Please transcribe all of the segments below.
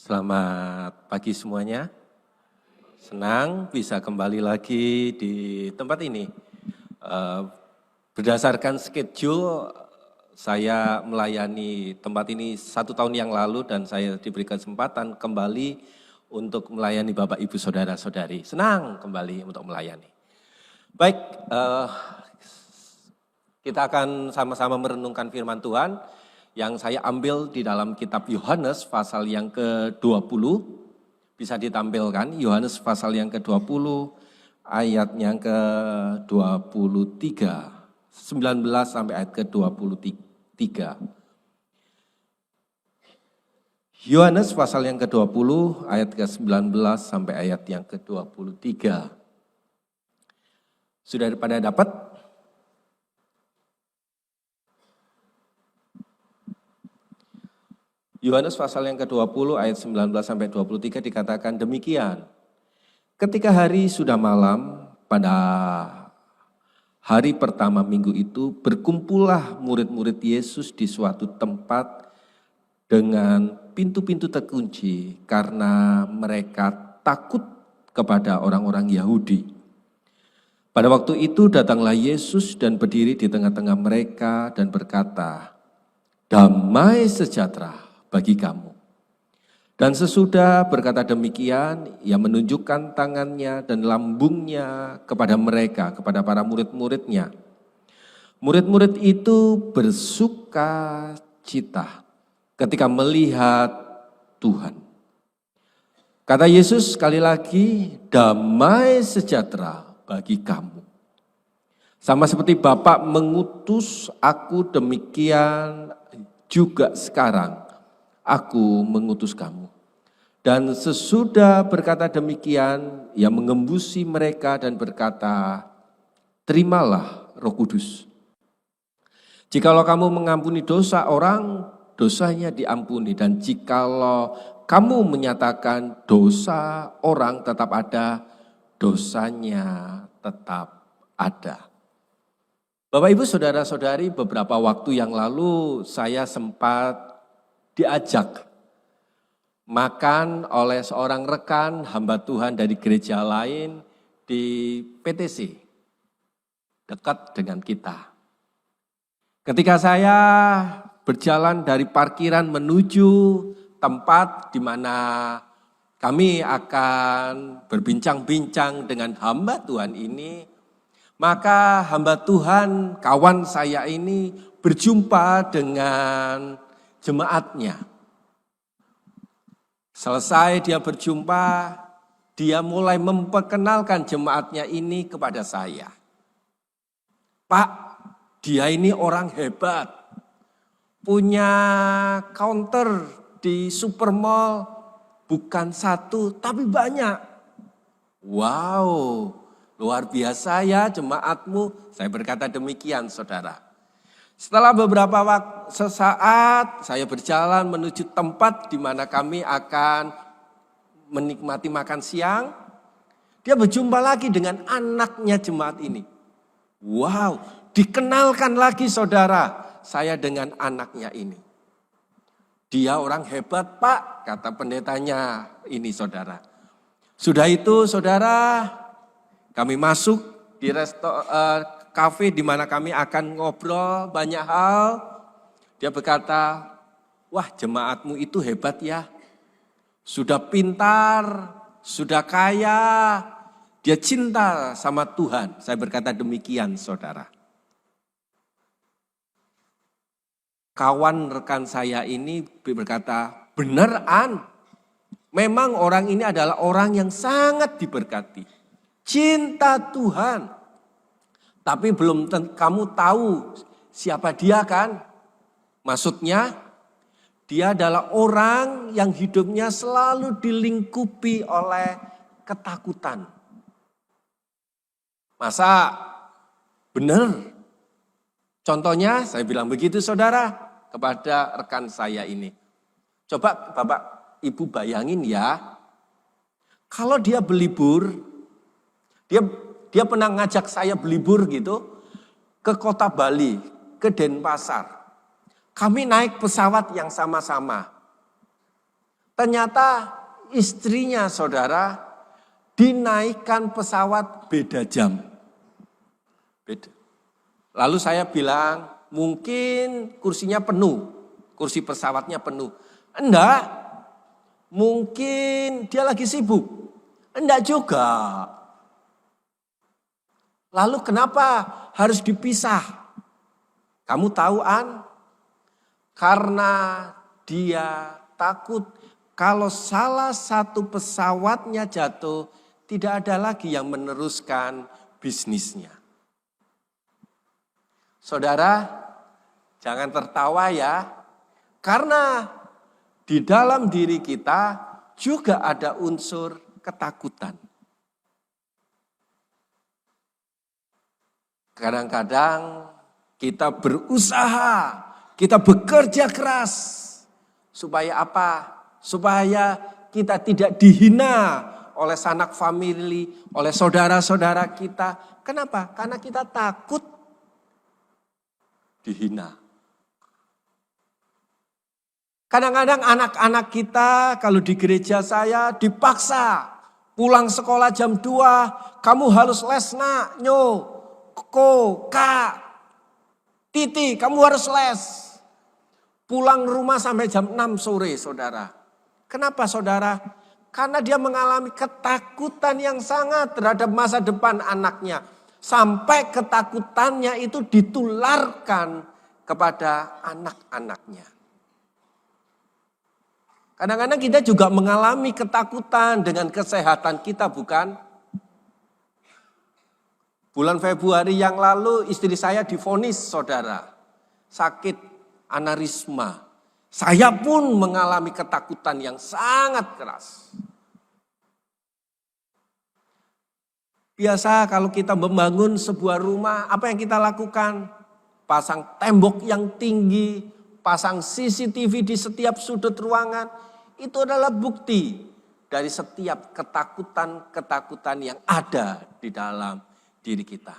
Selamat pagi semuanya. Senang bisa kembali lagi di tempat ini. Berdasarkan schedule, saya melayani tempat ini 1 tahun yang lalu dan saya diberi kesempatan kembali untuk melayani Bapak Ibu Saudara-saudari. Senang kembali untuk melayani. Baik, kita akan sama-sama merenungkan firman Tuhan yang saya ambil di dalam kitab Yohanes pasal yang ke-20. Bisa ditampilkan, Yohanes pasal yang ke-20 ayat yang ke-23. 19 sampai ayat ke-23. Yohanes pasal yang ke-20 ayat ke-19 sampai ayat yang ke-23. Sudah pada dapat? Yohanes pasal yang ke-20 ayat 19 sampai 23 dikatakan demikian. Ketika hari sudah malam, pada hari pertama minggu itu berkumpullah murid-murid Yesus di suatu tempat dengan pintu-pintu terkunci karena mereka takut kepada orang-orang Yahudi. Pada waktu itu datanglah Yesus dan berdiri di tengah-tengah mereka dan berkata, "Damai sejahtera bagi kamu." Dan sesudah berkata demikian, ia menunjukkan tangannya dan lambungnya kepada mereka, kepada para murid-muridnya. Murid-murid itu bersuka cita ketika melihat Tuhan. Kata Yesus sekali lagi, damai sejahtera bagi kamu. Sama seperti Bapa mengutus aku, demikian juga sekarang aku mengutus kamu. Dan sesudah berkata demikian, ia mengembusi mereka dan berkata, terimalah Roh Kudus. Jikalau kamu mengampuni dosa orang, dosanya diampuni. Dan jikalau kamu menyatakan dosa orang tetap ada, dosanya tetap ada. Bapak Ibu Saudara-saudari, beberapa waktu yang lalu saya sempat diajak makan oleh seorang rekan hamba Tuhan dari gereja lain di PTC, dekat dengan kita. Ketika saya berjalan dari parkiran menuju tempat di mana kami akan berbincang-bincang dengan hamba Tuhan ini, maka hamba Tuhan, kawan saya ini berjumpa dengan jemaatnya. Selesai dia berjumpa, dia mulai memperkenalkan jemaatnya ini kepada saya. Pak, dia ini orang hebat, punya counter di supermall, bukan satu tapi banyak. Wow, luar biasa ya jemaatmu. Saya berkata demikian, saudara. Setelah beberapa waktu, sesaat saya berjalan menuju tempat di mana kami akan menikmati makan siang. Dia berjumpa lagi dengan anaknya jemaat ini. Wow, dikenalkan lagi saudara, saya dengan anaknya ini. Dia orang hebat Pak, kata pendetanya ini saudara. Sudah itu saudara, kami masuk di kafe di mana kami akan ngobrol banyak hal. Dia berkata, wah jemaatmu itu hebat ya. Sudah pintar, sudah kaya, dia cinta sama Tuhan. Saya berkata demikian saudara. Kawan rekan saya ini berkata, benar An. Memang orang ini adalah orang yang sangat diberkati. Cinta Tuhan. Tapi belum kamu tahu siapa dia kan? Maksudnya dia adalah orang yang hidupnya selalu dilingkupi oleh ketakutan. Masa benar? Contohnya saya bilang begitu saudara kepada rekan saya ini. Coba Bapak Ibu bayangin ya. Kalau dia berlibur, dia pernah ngajak saya berlibur gitu ke kota Bali, ke Denpasar. Kami naik pesawat yang sama-sama. Ternyata istrinya saudara dinaikkan pesawat beda jam. Beda. Lalu saya bilang, mungkin kursinya penuh, kursi pesawatnya penuh. Enggak, mungkin dia lagi sibuk. Enggak juga. Lalu kenapa harus dipisah? Kamu tahu karena dia takut kalau salah satu pesawatnya jatuh, tidak ada lagi yang meneruskan bisnisnya. Saudara, jangan tertawa ya, karena di dalam diri kita juga ada unsur ketakutan. Kadang-kadang kita berusaha, kita bekerja keras. Supaya apa? Supaya kita tidak dihina oleh sanak famili, oleh saudara-saudara kita. Kenapa? Karena kita takut dihina. Kadang-kadang anak-anak kita kalau di gereja saya dipaksa pulang sekolah jam 2, kamu harus les nak, nyo. Kak, Titi, kamu harus les. Pulang rumah sampai jam 6 sore, saudara. Kenapa, saudara? Karena dia mengalami ketakutan yang sangat terhadap masa depan anaknya. Sampai ketakutannya itu ditularkan kepada anak-anaknya. Kadang-kadang kita juga mengalami ketakutan dengan kesehatan kita, bukan? Bulan Februari yang lalu istri saya divonis, saudara, sakit aneurisma. Saya pun mengalami ketakutan yang sangat keras. Biasa kalau kita membangun sebuah rumah, apa yang kita lakukan? Pasang tembok yang tinggi, pasang CCTV di setiap sudut ruangan. Itu adalah bukti dari setiap ketakutan-ketakutan yang ada di dalam diri kita.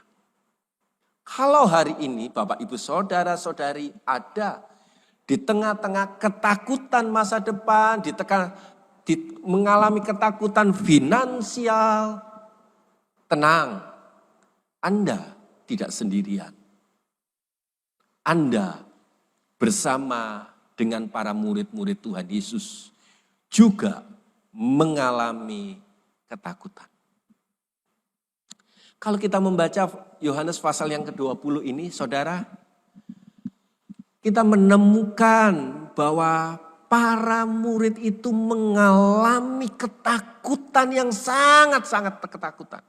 Kalau hari ini Bapak Ibu Saudara-saudari ada di tengah-tengah ketakutan masa depan, mengalami ketakutan finansial, tenang, Anda tidak sendirian. Anda bersama dengan para murid-murid Tuhan Yesus juga mengalami ketakutan. Kalau kita membaca Yohanes pasal yang ke-20 ini, saudara, kita menemukan bahwa para murid itu mengalami ketakutan yang sangat-sangat ketakutan.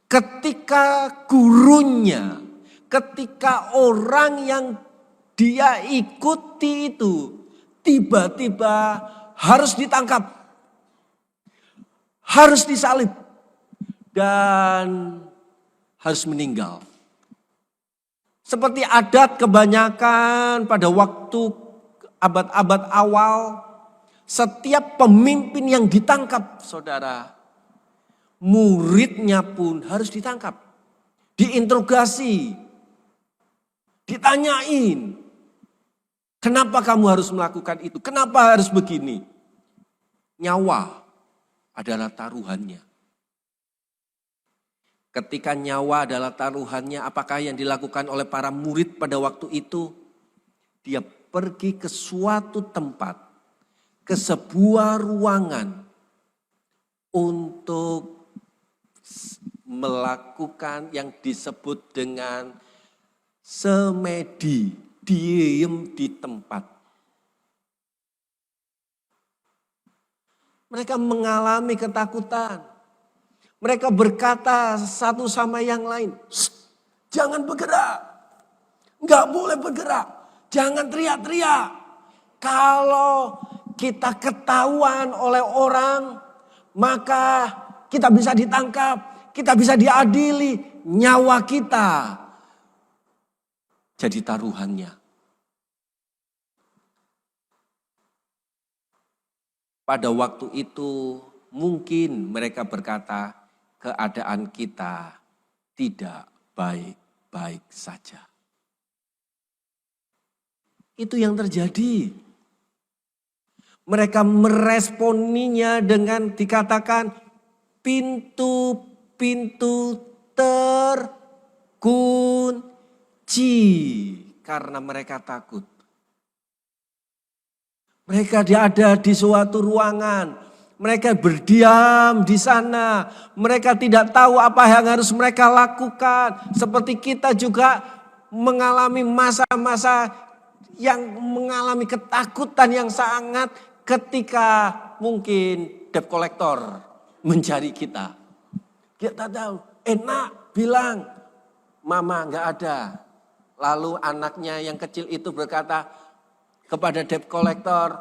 Ketika gurunya, ketika orang yang dia ikuti itu tiba-tiba harus ditangkap, harus disalib, dan harus meninggal. Seperti adat kebanyakan pada waktu abad-abad awal, setiap pemimpin yang ditangkap, saudara, muridnya pun harus ditangkap, diinterogasi, ditanyain, kenapa kamu harus melakukan itu, kenapa harus begini. Nyawa adalah taruhannya. Ketika nyawa adalah taruhannya, apakah yang dilakukan oleh para murid pada waktu itu? Dia pergi ke suatu tempat, ke sebuah ruangan untuk melakukan yang disebut dengan semedi, diem di tempat. Mereka mengalami ketakutan. Mereka berkata satu sama yang lain, jangan bergerak, nggak boleh bergerak, jangan teriak-teriak. Kalau kita ketahuan oleh orang, maka kita bisa ditangkap, kita bisa diadili, nyawa kita jadi taruhannya. Pada waktu itu mungkin mereka berkata, keadaan kita tidak baik-baik saja. Itu yang terjadi. Mereka meresponinya dengan dikatakan pintu-pintu terkunci karena mereka takut. Mereka ada di suatu ruangan, mereka berdiam di sana, mereka tidak tahu apa yang harus mereka lakukan. Seperti kita juga mengalami masa-masa yang mengalami ketakutan yang sangat ketika mungkin debt collector mencari kita. Kita tahu, enak bilang, mama nggak ada. Lalu anaknya yang kecil itu berkata kepada debt collector,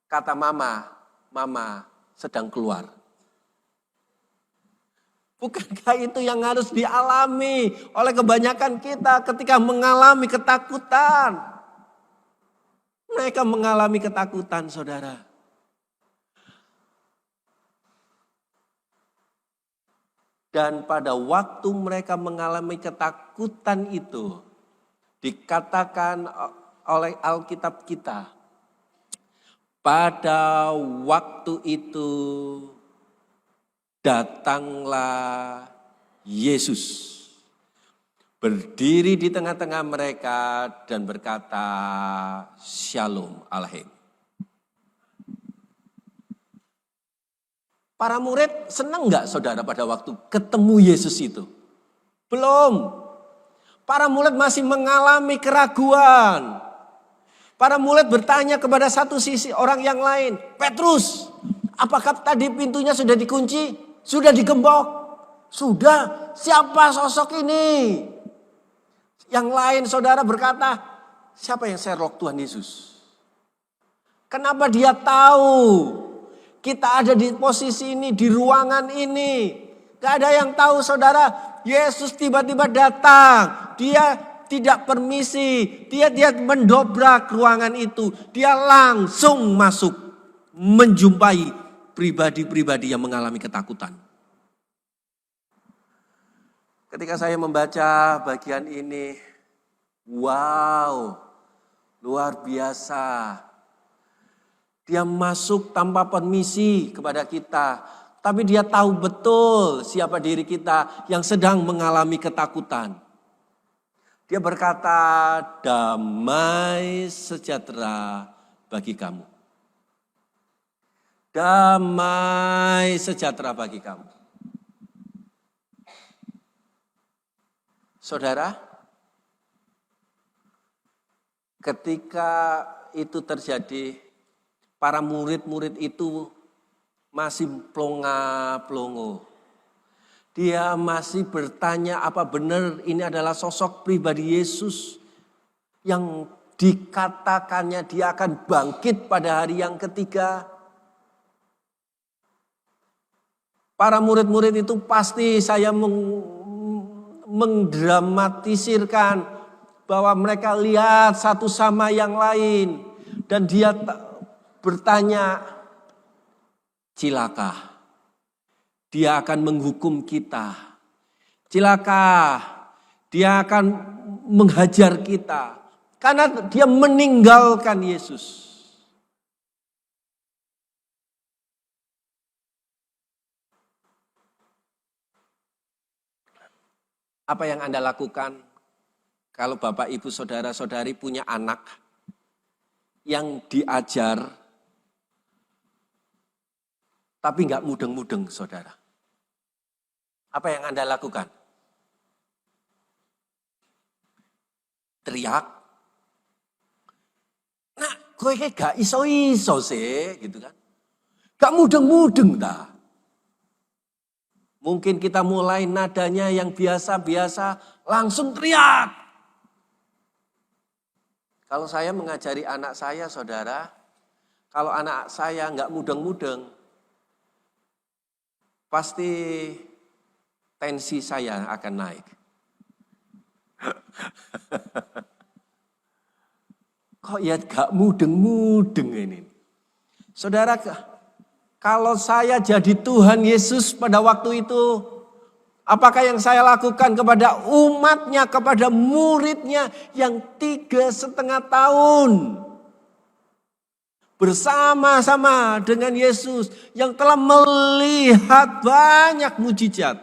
kata mama sedang keluar. Bukankah itu yang harus dialami oleh kebanyakan kita ketika mengalami ketakutan? Mereka mengalami ketakutan, saudara. Dan pada waktu mereka mengalami ketakutan itu, dikatakan oleh Alkitab kita, pada waktu itu datanglah Yesus, berdiri di tengah-tengah mereka dan berkata, Shalom Alaihim. Para murid senang enggak saudara pada waktu ketemu Yesus itu? Belum. Para murid masih mengalami keraguan. Para murid bertanya kepada satu sisi orang yang lain, Petrus, apakah tadi pintunya sudah dikunci? Sudah digembok? Sudah. Siapa sosok ini? Yang lain saudara berkata, siapa yang Sherlock Tuhan Yesus? Kenapa dia tahu kita ada di posisi ini, di ruangan ini? Gak ada yang tahu saudara, Yesus tiba-tiba datang. Dia tidak permisi, dia mendobrak ruangan itu. Dia langsung masuk menjumpai pribadi-pribadi yang mengalami ketakutan. Ketika saya membaca bagian ini, wow, luar biasa. Dia masuk tanpa permisi kepada kita. Tapi dia tahu betul siapa diri kita yang sedang mengalami ketakutan. Dia berkata, damai sejahtera bagi kamu. Damai sejahtera bagi kamu. Saudara, ketika itu terjadi, para murid-murid itu masih plonga-plongo. Dia masih bertanya apa benar ini adalah sosok pribadi Yesus yang dikatakannya dia akan bangkit pada hari yang ketiga. Para murid-murid itu pasti saya mendramatisirkan bahwa mereka lihat satu sama yang lain. Dan dia bertanya, cilaka, dia akan menghukum kita. Cilaka, dia akan menghajar kita. Karena dia meninggalkan Yesus. Apa yang Anda lakukan kalau Bapak, Ibu, Saudara-saudari punya anak yang diajar tapi nggak mudeng-mudeng, saudara? Apa yang Anda lakukan? Teriak. Nah, kowe gak iso-iso sih, gitu kan? Gak mudeng-mudeng dah. Mungkin kita mulai nadanya yang biasa-biasa, langsung teriak. Kalau saya mengajari anak saya, saudara, kalau anak saya nggak mudeng-mudeng, pasti tensi saya akan naik. Kok ya gak mudeng-mudeng ini. Saudara, kalau saya jadi Tuhan Yesus pada waktu itu, apakah yang saya lakukan kepada umatnya, kepada muridnya yang 3,5 tahun bersama-sama dengan Yesus yang telah melihat banyak mujizat.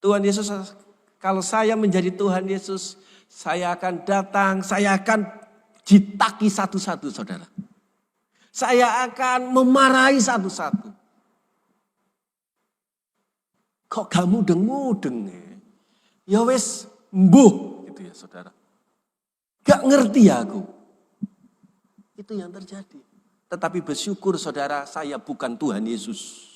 Tuhan Yesus, kalau saya menjadi Tuhan Yesus, saya akan datang, saya akan jitaki satu-satu, saudara. Saya akan memarahi satu-satu. Kok gak mudeng-mudeng? Ya wes, mbuh gitu ya, saudara. Gak ngerti aku. Itu yang terjadi. Tetapi bersyukur saudara, saya bukan Tuhan Yesus.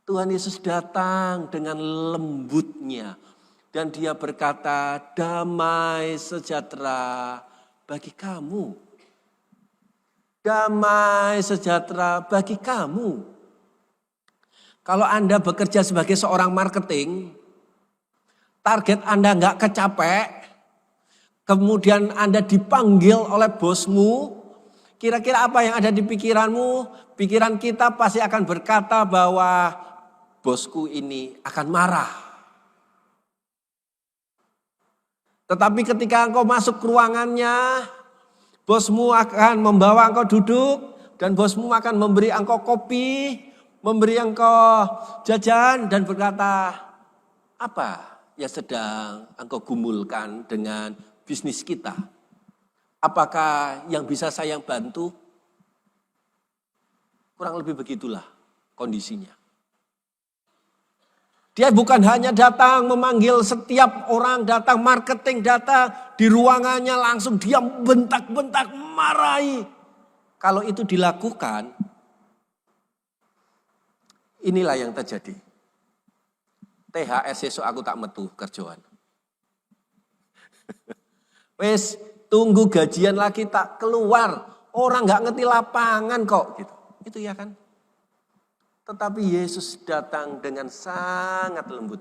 Tuhan Yesus datang dengan lembutnya. Dan dia berkata, damai sejahtera bagi kamu. Damai sejahtera bagi kamu. Kalau Anda bekerja sebagai seorang marketing, target Anda nggak kecapek, kemudian Anda dipanggil oleh bosmu, kira-kira apa yang ada di pikiranmu? Pikiran kita pasti akan berkata bahwa bosku ini akan marah. Tetapi ketika engkau masuk ke ruangannya, bosmu akan membawa engkau duduk dan bosmu akan memberi engkau kopi, memberi engkau jajan dan berkata, apa yang sedang engkau gumulkan dengan bisnis kita? Apakah yang bisa saya bantu? Kurang lebih begitulah kondisinya. Dia bukan hanya datang memanggil setiap orang, datang marketing, datang di ruangannya langsung dia bentak-bentak, marahi. Kalau itu dilakukan, inilah yang terjadi. THS esok aku tak metu kerjaan. Wes tunggu gajian lagi tak keluar, orang nggak ngerti lapangan kok gitu. Itu ya kan? Tetapi Yesus datang dengan sangat lembut.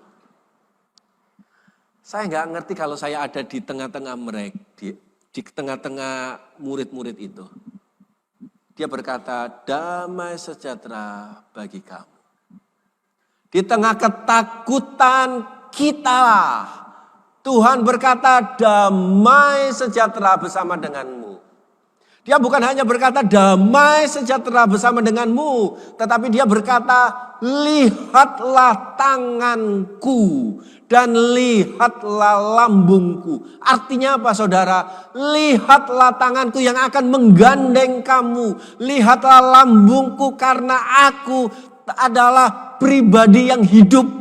Saya nggak ngerti kalau saya ada di tengah-tengah mereka, di tengah-tengah murid-murid itu. Dia berkata, damai sejahtera bagi kamu. Di tengah ketakutan kita, Tuhan berkata, damai sejahtera bersama denganmu. Dia bukan hanya berkata damai sejahtera bersama denganmu. Tetapi dia berkata lihatlah tanganku dan lihatlah lambungku. Artinya apa saudara? Lihatlah tanganku yang akan menggandeng kamu. Lihatlah lambungku karena aku adalah pribadi yang hidup.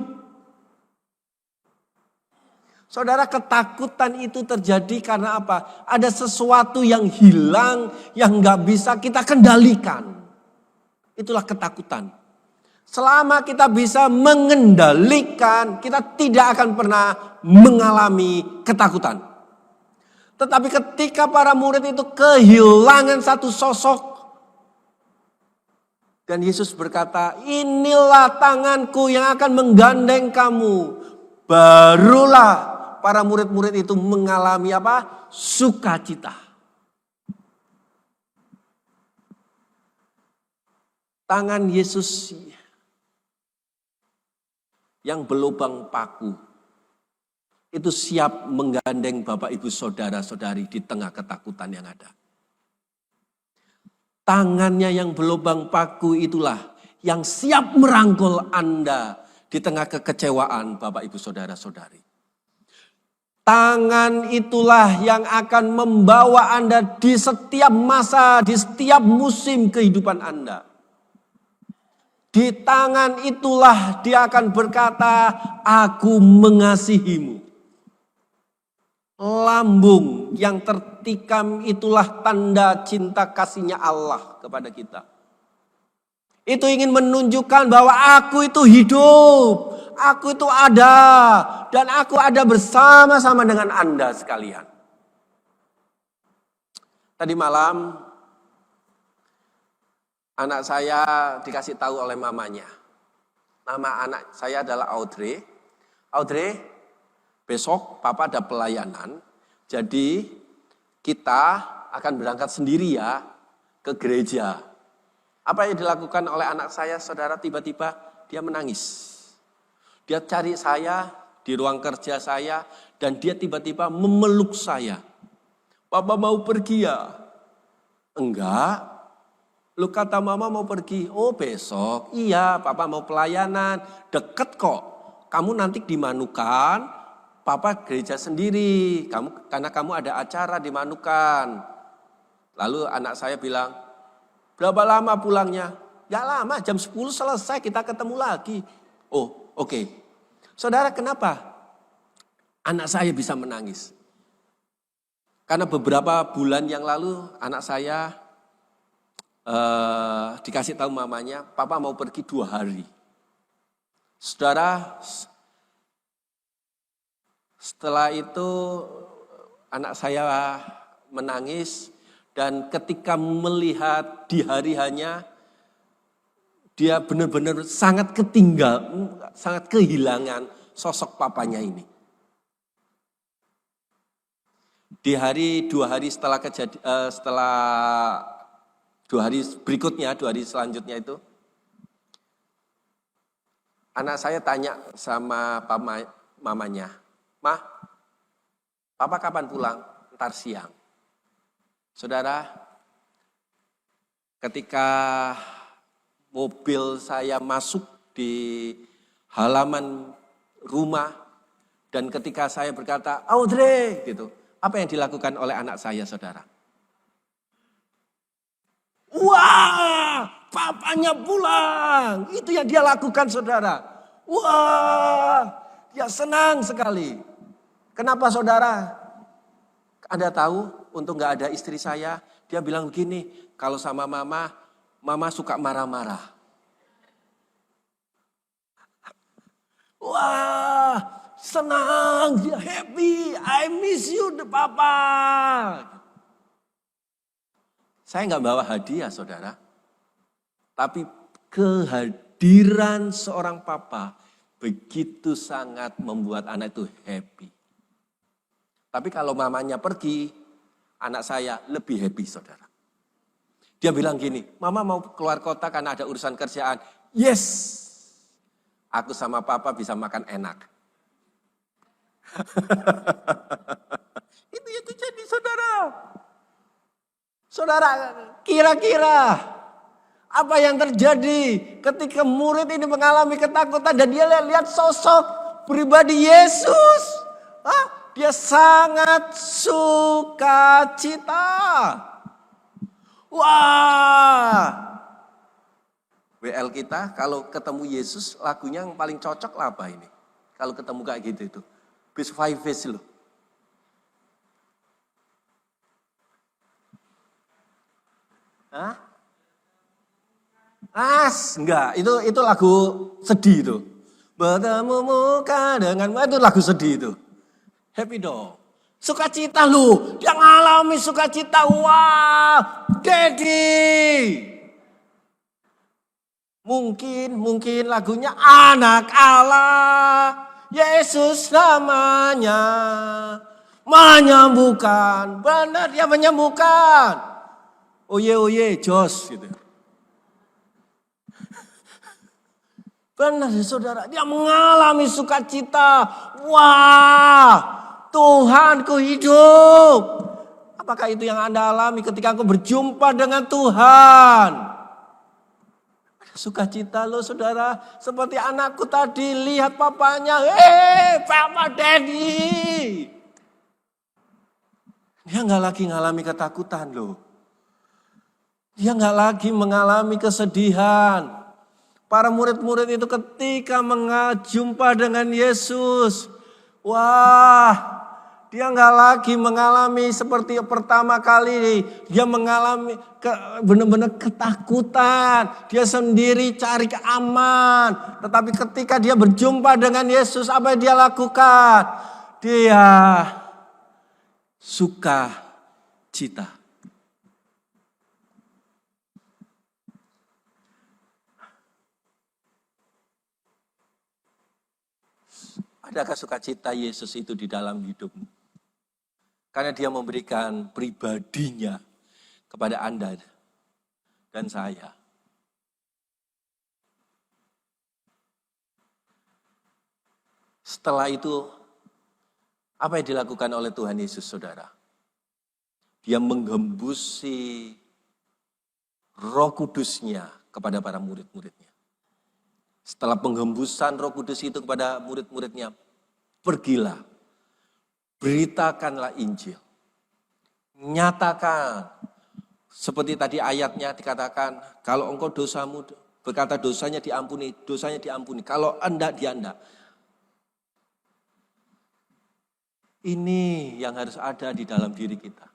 Saudara, ketakutan itu terjadi karena apa? Ada sesuatu yang hilang, yang gak bisa kita kendalikan. Itulah ketakutan. Selama kita bisa mengendalikan, kita tidak akan pernah mengalami ketakutan. Tetapi ketika para murid itu kehilangan satu sosok, dan Yesus berkata, inilah tanganku yang akan menggandeng kamu. Barulah para murid-murid itu mengalami apa? Sukacita. Tangan Yesus yang berlubang paku itu siap menggandeng Bapak Ibu Saudara-saudari di tengah ketakutan yang ada. Tangannya yang berlubang paku itulah yang siap merangkul Anda di tengah kekecewaan Bapak Ibu Saudara-saudari. Tangan itulah yang akan membawa Anda di setiap masa, di setiap musim kehidupan Anda. Di tangan itulah dia akan berkata, aku mengasihimu. Lambung yang tertikam itulah tanda cinta kasihnya Allah kepada kita. Itu ingin menunjukkan bahwa aku itu hidup, aku itu ada, dan aku ada bersama-sama dengan Anda sekalian. Tadi malam, anak saya dikasih tahu oleh mamanya. Nama anak saya adalah Audrey. Audrey, besok papa ada pelayanan, jadi kita akan berangkat sendiri ya ke gereja. Apa yang dilakukan oleh anak saya, saudara, tiba-tiba dia menangis. Dia cari saya di ruang kerja saya dan dia tiba-tiba memeluk saya. Papa mau pergi ya? Enggak. Lu kata mama mau pergi. Oh besok. Iya, papa mau pelayanan. Deket kok. Kamu nanti di Manukan, papa gereja sendiri. Karena kamu ada acara di Manukan. Lalu anak saya bilang, berapa lama pulangnya? Ya lama, jam 10 selesai kita ketemu lagi. Oh oke. Saudara kenapa anak saya bisa menangis? Karena beberapa bulan yang lalu anak saya dikasih tahu mamanya, papa mau pergi 2 hari. Saudara, setelah itu anak saya menangis dan ketika melihat di hari hanya, dia benar-benar sangat sangat kehilangan sosok papanya ini. Di 2 hari setelah 2 hari berikutnya, 2 hari selanjutnya itu, anak saya tanya sama mamanya, "Mah, papa kapan pulang?" "Ntar siang." Saudara, ketika mobil saya masuk di halaman rumah dan ketika saya berkata, "Audrey," gitu. Apa yang dilakukan oleh anak saya, saudara? Wah, papanya pulang. Itu yang dia lakukan, saudara. Wah, dia senang sekali. Kenapa, saudara? Anda tahu, untuk gak ada istri saya, dia bilang begini, kalau sama mama suka marah-marah. Wah, senang, dia happy. I miss you, papa. Saya nggak bawa hadiah, saudara. Tapi kehadiran seorang papa begitu sangat membuat anak itu happy. Tapi kalau mamanya pergi, anak saya lebih happy, saudara. Dia bilang gini, mama mau keluar kota karena ada urusan kerjaan. Yes, aku sama papa bisa makan enak. Itu yang terjadi, saudara. Saudara, kira-kira apa yang terjadi ketika murid ini mengalami ketakutan dan dia lihat sosok pribadi Yesus? Dia sangat sukacita. Wah, WL kita kalau ketemu Yesus lagunya yang paling cocok lah apa ini? Kalau ketemu kayak gitu itu. Bis Five Face loh. Hah? Enggak, itu lagu sedih itu. Bertemu muka denganmu, itu lagu sedih itu. Happy dong. Sukacita lu, dia ngalami sukacita. Wah, Daddy. Mungkin lagunya anak Allah. Yesus namanya. Menyembuhkan, benar dia menyembuhkan. Oye, Jos gitu. Benar saudara, dia mengalami sukacita. Wah, Tuhanku hidup. Apakah itu yang Anda alami ketika aku berjumpa dengan Tuhan? Sukacita lo saudara, seperti anakku tadi lihat papanya. Papa Daddy. Dia gak lagi ngalami ketakutan loh. Dia gak lagi mengalami kesedihan. Para murid-murid itu ketika jumpa dengan Yesus. Wah, dia gak lagi mengalami seperti pertama kali. Dia mengalami benar-benar ketakutan. Dia sendiri cari aman. Tetapi ketika dia berjumpa dengan Yesus, apa yang dia lakukan? Dia sukacita. Adakah sukacita Yesus itu di dalam hidupmu? Karena dia memberikan pribadinya kepada Anda dan saya. Setelah itu, apa yang dilakukan oleh Tuhan Yesus, saudara? dia menghembusi Roh Kudus-Nya kepada para murid-muridnya. Setelah penghembusan Roh Kudus itu kepada murid-muridnya, pergilah, beritakanlah Injil. Nyatakan, seperti tadi ayatnya dikatakan, kalau engkau dosamu, berkata dosanya diampuni. Kalau enggak, dia enggak. Ini yang harus ada di dalam diri kita.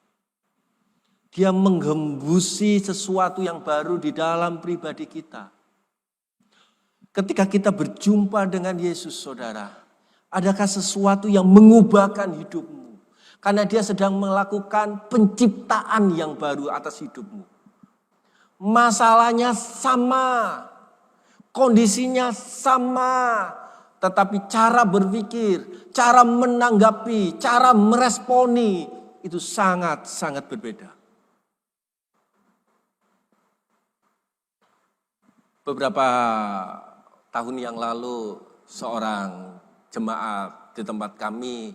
Dia menghembusi sesuatu yang baru di dalam pribadi kita. Ketika kita berjumpa dengan Yesus, saudara, adakah sesuatu yang mengubahkan hidupmu? Karena dia sedang melakukan penciptaan yang baru atas hidupmu. Masalahnya sama, kondisinya sama, tetapi cara berpikir, cara menanggapi, cara meresponi, itu sangat-sangat berbeda. Beberapa tahun yang lalu seorang jemaat di tempat kami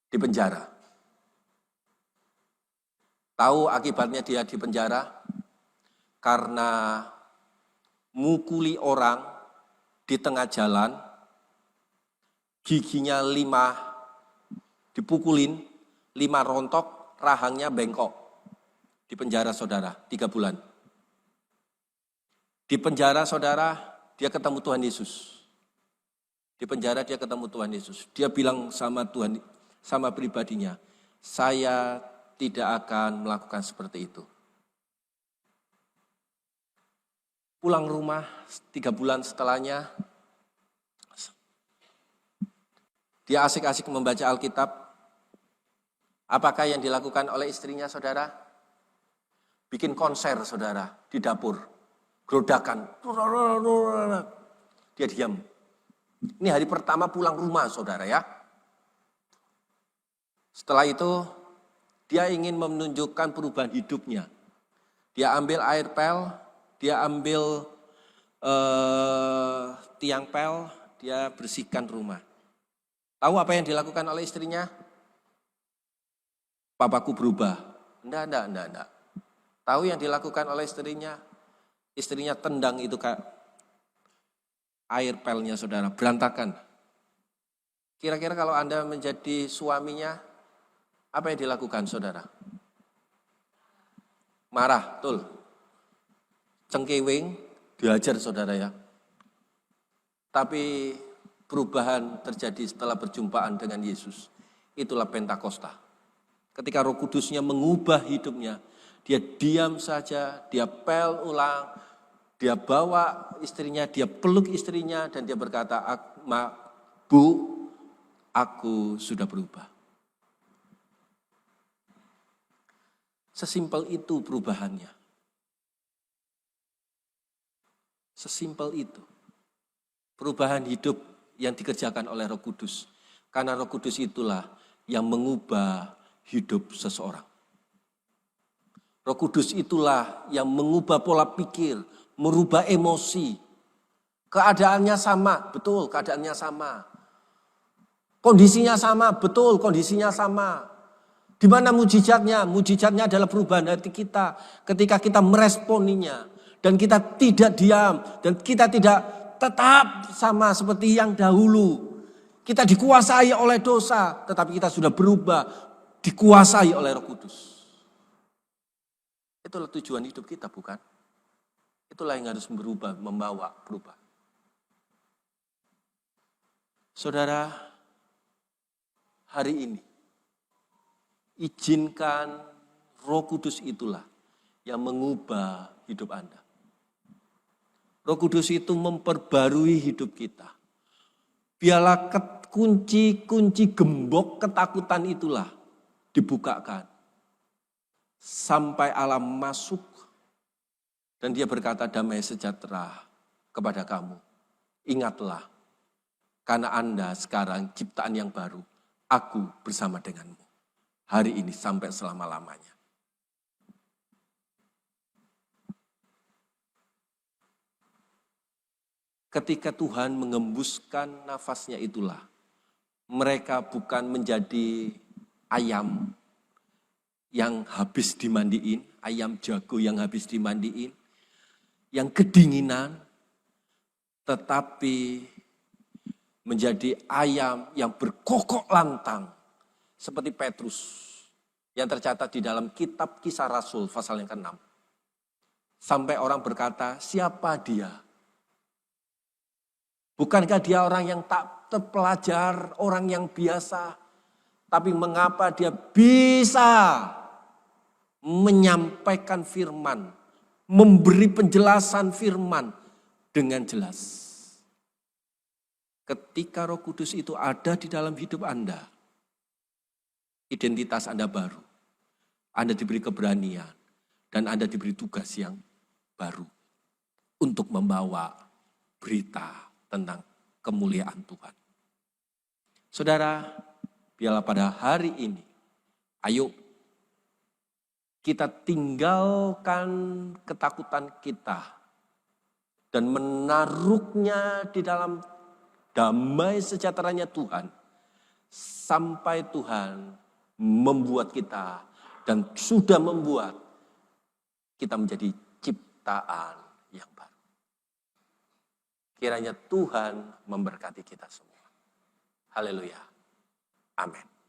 dipenjara. Tahu akibatnya dia dipenjara? Karena mukuli orang di tengah jalan, giginya 5 dipukulin, 5 rontok, rahangnya bengkok. Dipenjara saudara, 3 bulan. Di penjara saudara, dia ketemu Tuhan Yesus. Di penjara dia ketemu Tuhan Yesus. Dia bilang sama Tuhan, sama pribadinya, saya tidak akan melakukan seperti itu. Pulang rumah 3 bulan setelahnya, dia asik-asik membaca Alkitab. Apakah yang dilakukan oleh istrinya saudara? Bikin konser saudara di dapur. Gerodakan. Dia diam. Ini hari pertama pulang rumah saudara ya. Setelah itu dia ingin menunjukkan perubahan hidupnya. Dia ambil air pel, dia ambil tiang pel, dia bersihkan rumah. Tahu apa yang dilakukan oleh istrinya? Papaku berubah. Enggak. Tahu yang dilakukan oleh istrinya? Istrinya tendang itu air pelnya saudara, berantakan. Kira-kira kalau Anda menjadi suaminya, apa yang dilakukan saudara? Marah, betul. Cengkewing, dihajar saudara ya. Tapi perubahan terjadi setelah perjumpaan dengan Yesus. Itulah Pentakosta. Ketika Roh Kudusnya mengubah hidupnya, dia diam saja, dia pel ulang, dia bawa istrinya, dia peluk istrinya, dan dia berkata, Bu, aku sudah berubah. Sesimpel itu perubahannya. Sesimpel itu. Perubahan hidup yang dikerjakan oleh Roh Kudus. Karena Roh Kudus itulah yang mengubah hidup seseorang. Roh Kudus itulah yang mengubah pola pikir, merubah emosi. Keadaannya sama, betul keadaannya sama. Kondisinya sama, betul kondisinya sama. Di mana mujizatnya? Mujizatnya adalah perubahan hati kita ketika kita meresponinya. Dan kita tidak diam, dan kita tidak tetap sama seperti yang dahulu. Kita dikuasai oleh dosa, tetapi kita sudah berubah, dikuasai oleh Roh Kudus. Itulah tujuan hidup kita, bukan? Itulah yang harus berubah, membawa berubah. Saudara, hari ini, izinkan Roh Kudus itulah yang mengubah hidup Anda. Roh Kudus itu memperbarui hidup kita. Biarlah kunci-kunci gembok ketakutan itulah dibukakan. Sampai Allah masuk dan dia berkata damai sejahtera kepada kamu. Ingatlah, karena Anda sekarang ciptaan yang baru, aku bersama denganmu. Hari ini sampai selama-lamanya. Ketika Tuhan mengembuskan nafasnya itulah, mereka bukan menjadi ayam yang habis dimandiin, ayam jago yang habis dimandiin, yang kedinginan, tetapi menjadi ayam yang berkokok lantang, seperti Petrus, yang tercatat di dalam kitab Kisah Rasul pasal yang ke-6. Sampai orang berkata, siapa dia? Bukankah dia orang yang tak terpelajar, orang yang biasa, tapi mengapa dia bisa menyampaikan firman, memberi penjelasan firman dengan jelas. Ketika Roh Kudus itu ada di dalam hidup Anda, identitas Anda baru. Anda diberi keberanian dan Anda diberi tugas yang baru untuk membawa berita tentang kemuliaan Tuhan. Saudara, biarlah pada hari ini, ayo kita tinggalkan ketakutan kita dan menaruhnya di dalam damai sejahteranya Tuhan sampai Tuhan membuat kita dan sudah membuat kita menjadi ciptaan yang baru. Kiranya Tuhan memberkati kita semua. Haleluya. Amin.